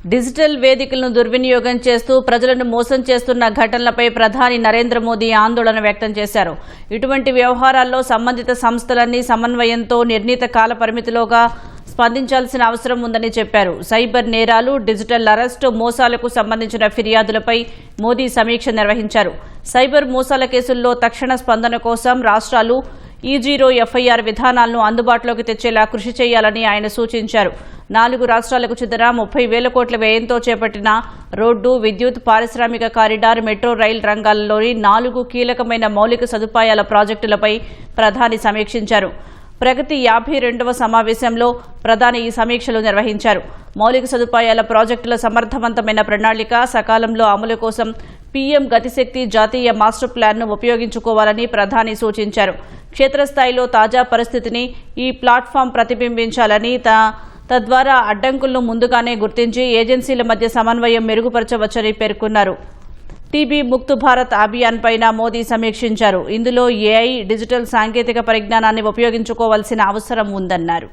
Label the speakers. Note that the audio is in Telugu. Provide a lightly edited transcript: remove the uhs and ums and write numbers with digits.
Speaker 1: డిజిటల్ వేదికలను దుర్వినియోగం చేస్తూ ప్రజలను మోసం చేస్తున్న ఘటనలపై ప్రధాని నరేంద్ర మోదీ ఆందోళన వ్యక్తం చేశారు. ఇటువంటి వ్యవహారాల్లో సంబంధిత సంస్థలన్నీ సమన్వయంతో నిర్ణీత కాల పరిమితిలోగా స్పందించాల్సిన అవసరం ఉందని చెప్పారు. సైబర్ నేరాలు, డిజిటల్ అరెస్టు, మోసాలకు సంబంధించిన ఫిర్యాదులపై మోదీ సమీక్ష నిర్వహించారు. సైబర్ మోసాల కేసుల్లో తక్షణ స్పందన కోసం రాష్ట్రాలు E0 FIR విధానాలను అందుబాటులోకి తెచ్చేలా కృషి చేయాలని ఆయన సూచించారు. 4 రాష్ట్రాలకు చెందిన 30,000 కోట్ల వ్యయంతో చేపట్టిన రోడ్డు, విద్యుత్, పారిశ్రామిక కారిడార్, మెట్రో రైల్ రంగాల్లోని 4 కీలకమైన మౌలిక సదుపాయాల ప్రాజెక్టులపై ప్రధాని సమీక్షించారు. ప్రగతి 52వ సమావేశంలో ప్రధాని ఈ సమీక్షలు నిర్వహించారు. మౌలిక సదుపాయాల ప్రాజెక్టుల సమర్థవంతమైన ప్రణాళిక, సకాలంలో అమలు కోసం పీఎం గతిశక్తి జాతీయ మాస్టర్ ప్లాన్ను ఉపయోగించుకోవాలని ప్రధాని సూచించారు. క్షేత్రస్థాయిలో తాజా పరిస్థితిని ఈ ప్లాట్ఫామ్ ప్రతిబింబించాలని, తద్వారా అడ్డంకులను ముందుగానే గుర్తించి ఏజెన్సీల మధ్య సమన్వయం మెరుగుపరచవచ్చని పేర్కొన్నారు. టీబీ ముక్త్ భారత్ అభియాన్ పైన మోదీ సమీక్షించారు. ఇందులో AI, డిజిటల్ సాంకేతిక పరిజ్ఞానాన్ని ఉపయోగించుకోవాల్సిన అవసరం ఉందన్నారు.